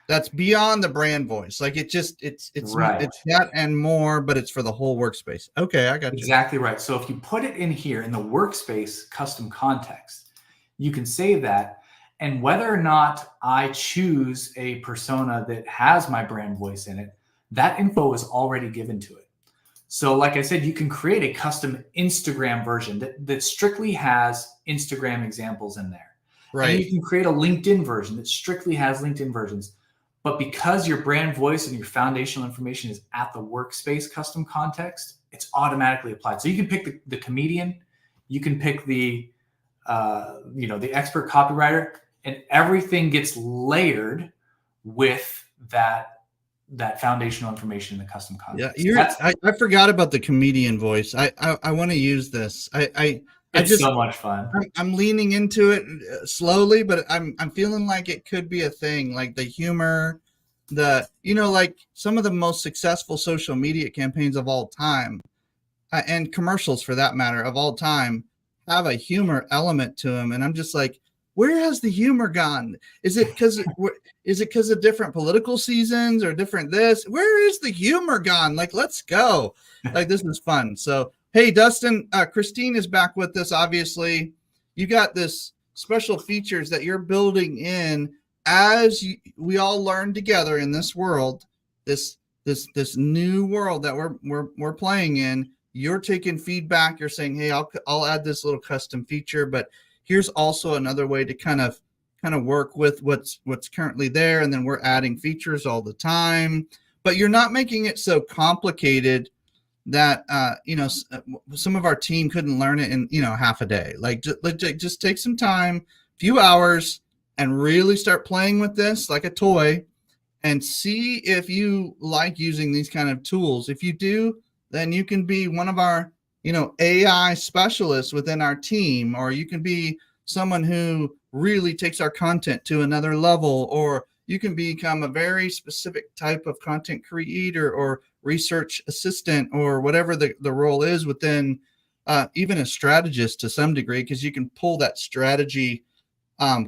That's beyond the brand voice. It's that and more, but it's for the whole workspace. Okay, I got you. Exactly right. So if you put it in here in the workspace custom context, you can save that. And whether or not I choose a persona that has my brand voice in it, that info is already given to it. So like I said, you can create a custom Instagram version that strictly has Instagram examples in there. Right. And you can create a LinkedIn version that strictly has LinkedIn versions. But because your brand voice and your foundational information is at the workspace custom context, it's automatically applied. So you can pick the comedian, you can pick the expert copywriter, and everything gets layered with that foundational information in the custom context. Yeah, I forgot about the comedian voice. I want to use this. It's so much fun. I'm leaning into it slowly, but I'm feeling like it could be a thing. Like the humor, like some of the most successful social media campaigns of all time, and commercials for that matter of all time, have a humor element to them. And I'm just like, where has the humor gone? Is it because of different political seasons or different this? Where is the humor gone? Like, let's go. This is fun. So. Hey, Dustin, Christine is back with us. Obviously, you got this special features that you're building in as we all learn together in this world, this new world that we're playing in. You're taking feedback. You're saying, hey, I'll add this little custom feature, but here's also another way to kind of work with what's currently there. And then we're adding features all the time, but you're not making it so complicated that some of our team couldn't learn it in half a day. Just take some time, few hours, and really start playing with this like a toy and see if you like using these kind of tools. If you do, then you can be one of our AI specialists within our team, or you can be someone who really takes our content to another level, or you can become a very specific type of content creator or research assistant or whatever the role is within even a strategist to some degree, because you can pull that strategy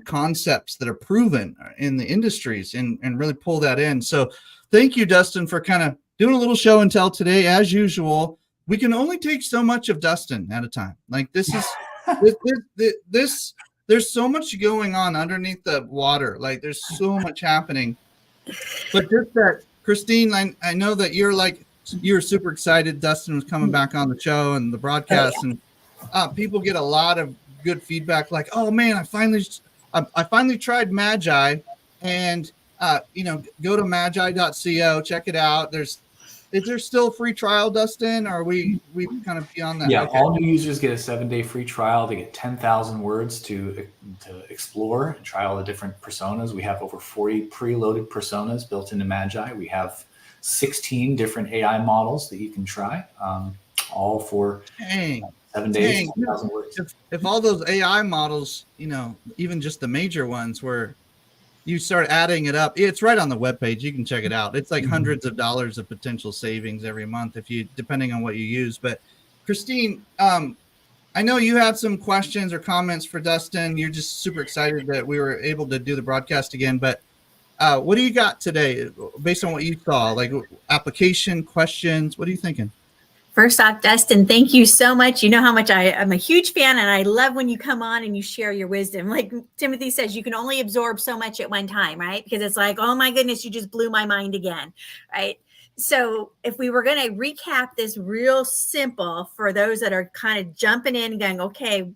concepts that are proven in the industries and really pull that in. So thank you, Dustin, for kind of doing a little show and tell today. As usual, we can only take so much of Dustin at a time. Like this is this there's so much going on underneath the water. Like there's so much happening. But just that, Christine, I know that you're super excited Dustin was coming back on the show and the broadcast. Oh, yeah. And people get a lot of good feedback, like, oh man, I finally tried Magi, and go to magi.co, check it out. Is there still a free trial, Dustin, or are we kind of beyond that? Yeah, okay. All new users get a 7-day free trial. They get 10,000 words to explore and try all the different personas. We have over 40 preloaded personas built into Magi. We have 16 different AI models that you can try, all for 7 days, 10,000 words. If all those AI models, even just the major ones, where you start adding it up, it's right on the webpage. You can check it out. It's like hundreds of dollars of potential savings every month depending on what you use. But Christine, I know you had some questions or comments for Dustin. You're just super excited that we were able to do the broadcast again. But what do you got today based on what you saw? Like application questions? What are you thinking? First off, Dustin, thank you so much. You know how much I'm a huge fan, and I love when you come on and you share your wisdom. Like Timothy says, you can only absorb so much at one time, right? Because it's like, oh my goodness, you just blew my mind again, right? So if we were going to recap this real simple for those that are kind of jumping in and going, okay,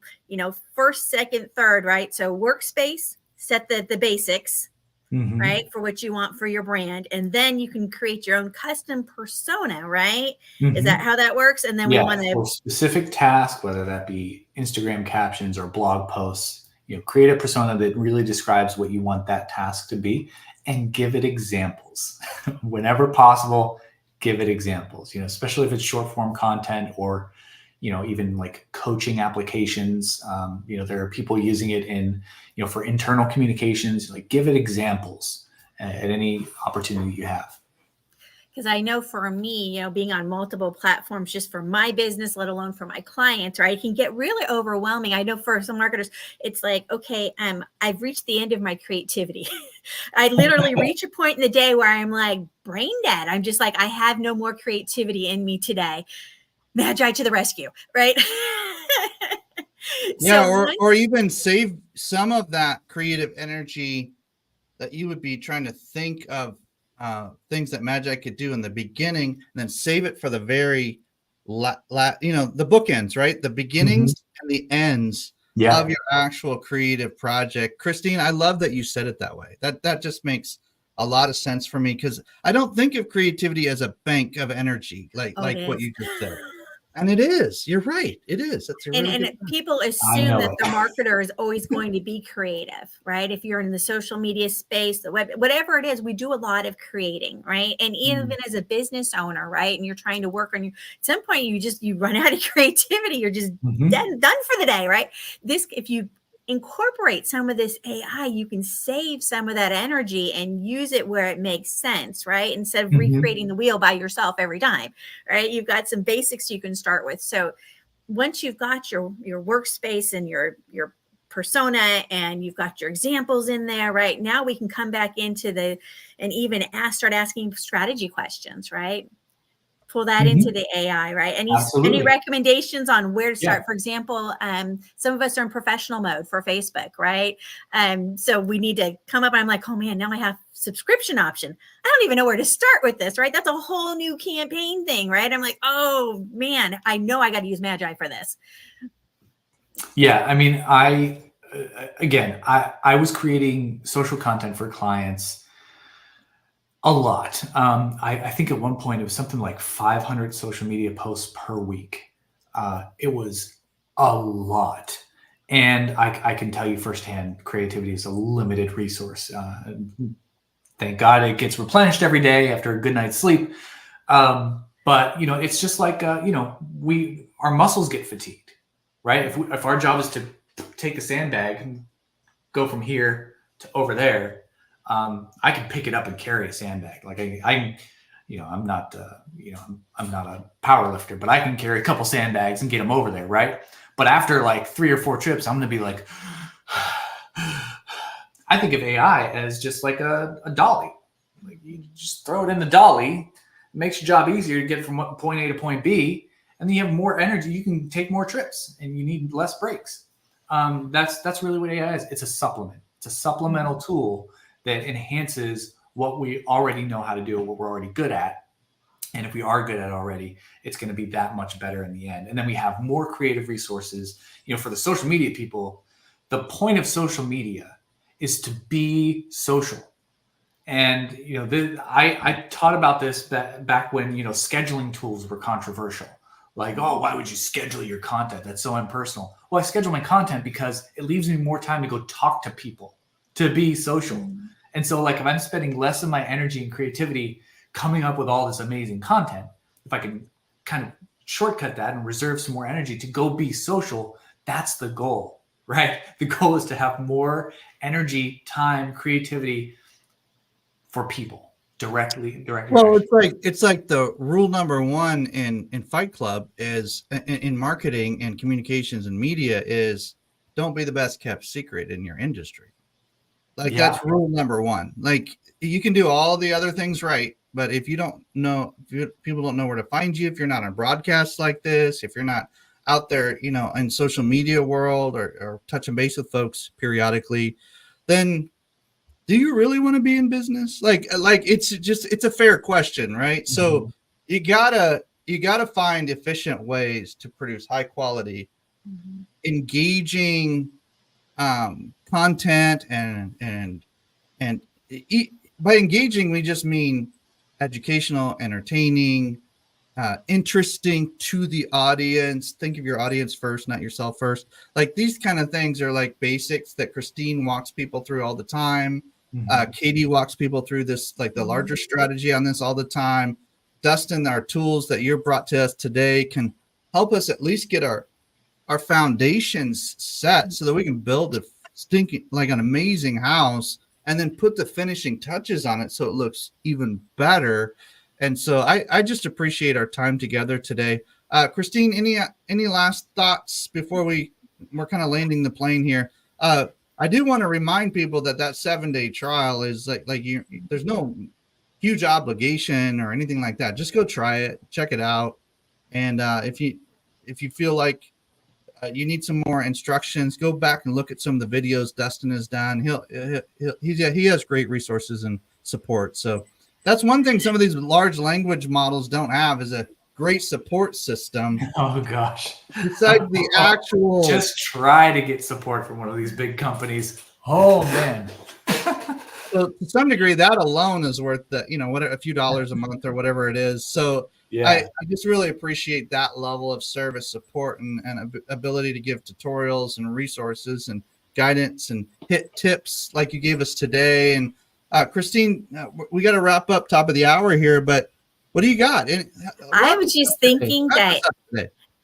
first, second, third, right? So workspace, set the basics. Mm-hmm. Right, for what you want for your brand, and then you can create your own custom persona, right? Mm-hmm. Is that how that works? And then we want to for a specific task, whether that be Instagram captions or blog posts, create a persona that really describes what you want that task to be, and give it examples whenever possible. Give it examples, especially if it's short form content or even like coaching applications. There are people using it in, for internal communications. Like, give it examples at any opportunity you have. Because I know for me, being on multiple platforms just for my business, let alone for my clients, right, it can get really overwhelming. I know for some marketers, it's like, okay, I've reached the end of my creativity. I literally reach a point in the day where I'm like brain dead. I'm just like, I have no more creativity in me today. Magi to the rescue, right? Yeah, or even save some of that creative energy that you would be trying to think of things that Magi could do in the beginning, and then save it for the very the bookends, right? The beginnings and the ends of your actual creative project. Christine, I love that you said it that way. That just makes a lot of sense for me, because I don't think of creativity as a bank of energy, like what you just said. And it is. You're right. It is. That's a really and people assume that the marketer is always going to be creative, right? If you're in the social media space, the web, whatever it is, we do a lot of creating, right? And even as a business owner, right? And you're trying to work on at some point, you run out of creativity. You're just done for the day, right? If you incorporate some of this AI, you can save some of that energy and use it where it makes sense, right? Instead of recreating the wheel by yourself every time, right? You've got some basics you can start with. So once you've got your workspace and your persona, and you've got your examples in there, right? Now we can come back into and even start asking strategy questions, right? Pull that into the AI, right? Any recommendations on where to start? For example, some of us are in professional mode for Facebook, right? So we need to come up, and I'm like, oh man, now I have subscription option. I don't even know where to start with this, right? That's a whole new campaign thing, right? I'm like, oh man, I know I got to use Magi for this. Yeah, I mean, I was creating social content for clients a lot. I think at one point it was something like 500 social media posts per week. It was a lot. And I can tell you firsthand, creativity is a limited resource. Thank God it gets replenished every day after a good night's sleep. But it's just like, our muscles get fatigued, right? If our job is to take a sandbag and go from here to over there. I can pick it up and carry a sandbag. Like I'm not I'm not a power lifter, but I can carry a couple sandbags and get them over there, right? But after like 3 or 4 trips, I'm gonna be like, I think of AI as just like a dolly. Like you just throw it in the dolly, it makes your job easier to get from point A to point B, and then you have more energy. You can take more trips, and you need less breaks. That's really what AI is. It's a supplement. It's a supplemental tool that enhances what we already know how to do, what we're already good at. And if we are good at it already, it's going to be that much better in the end. And then we have more creative resources. For the social media people, the point of social media is to be social. And, I taught about this back when, scheduling tools were controversial. Like, oh, why would you schedule your content? That's so impersonal. Well, I schedule my content because it leaves me more time to go talk to people, to be social. And so like if I'm spending less of my energy and creativity coming up with all this amazing content, if I can kind of shortcut that and reserve some more energy to go be social, that's the goal, right? The goal is to have more energy, time, creativity for people directly. Well, it's like the rule number 1 in Fight Club is in marketing and communications and media is don't be the best kept secret in your industry. Like that's rule number 1. Like you can do all the other things right, but if you don't know, people don't know where to find you, if you're not on broadcasts like this, if you're not out there, in social media world or touching base with folks periodically, then do you really want to be in business? Like it's a fair question, right? So you gotta find efficient ways to produce high quality, engaging content and by engaging we just mean educational, entertaining, interesting to the audience. Think of your audience first, not yourself first. Like these kind of things are like basics that Christine walks people through all the time. Katie walks people through this, like the larger strategy on this all the time. Dustin, our tools that you brought to us today can help us at least get our foundations set so that we can build an amazing house and then put the finishing touches on it so it looks even better. And so I just appreciate our time together today. Christine, any last thoughts before we're kind of landing the plane here? I do want to remind people that 7-day trial is there's no huge obligation or anything like that. Just go try it, check it out. And if you feel like you need some more instructions, go back and look at some of the videos Dustin has done. He has great resources and support. So that's one thing some of these large language models don't have is a great support system. Oh gosh. Besides the actual, just try to get support from one of these big companies. Oh man. So to some degree, that alone is worth a few dollars a month or whatever it is. So yeah, I just really appreciate that level of service support and ability to give tutorials and resources and guidance and hit tips like you gave us today. And Christine, we got to wrap up top of the hour here, but what do you got? I was just thinking that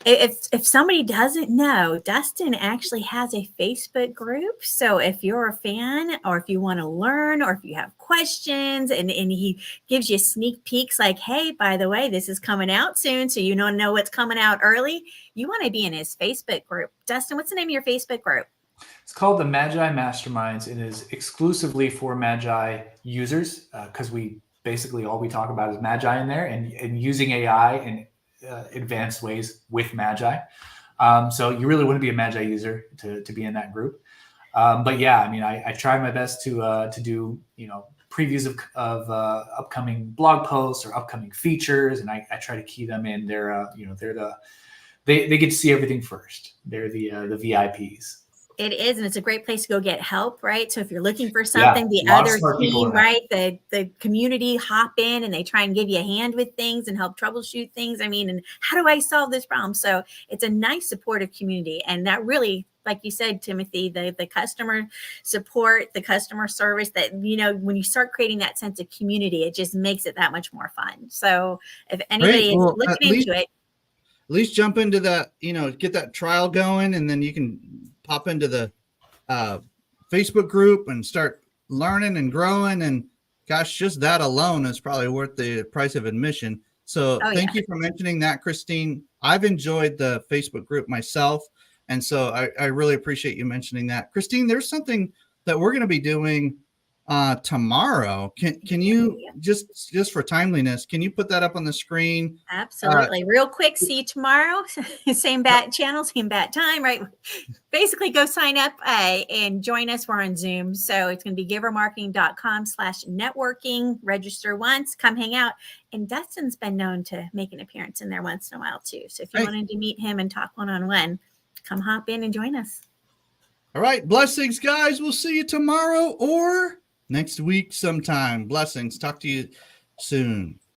if somebody doesn't know, Dustin actually has a Facebook group. So if you're a fan or if you want to learn or if you have questions and he gives you sneak peeks like, hey, by the way, this is coming out soon. So you don't know what's coming out early. You want to be in his Facebook group. Dustin, what's the name of your Facebook group? It's called the Magai Masterminds. It is exclusively for Magai users because basically all we talk about is Magai in there and using AI and advanced ways with Magai. So you really wouldn't be a Magai user to be in that group. But yeah, I mean, I try my best to do, previews of upcoming blog posts or upcoming features. And I try to key them in. They get to see everything first. They're the VIPs. It is, and it's a great place to go get help, right? So if you're looking for something, the other team, right, the community hop in and they try and give you a hand with things and help troubleshoot things. I mean, and how do I solve this problem? So it's a nice supportive community, and that really, like you said, Timothy, the customer support, the customer service, that, when you start creating that sense of community, it just makes it that much more fun. So if anybody is looking into it, at least jump into that, get that trial going, and then you can hop into the Facebook group and start learning and growing. And gosh, just that alone is probably worth the price of admission. So thank you for mentioning that, Christine. I've enjoyed the Facebook group myself. And so I really appreciate you mentioning that. Christine, there's something that we're going to be doing tomorrow. Can you just for timeliness, can you put that up on the screen? Absolutely. Real quick. See you tomorrow. Same bat channel, same bat time, right? Basically go sign up and join us. We're on Zoom. So it's going to be givermarketing.com/networking. Register once, come hang out. And Dustin's been known to make an appearance in there once in a while too. So if you wanted to meet him and talk one-on-one, come hop in and join us. All right. Blessings, guys. We'll see you tomorrow or next week sometime. Blessings. Talk to you soon.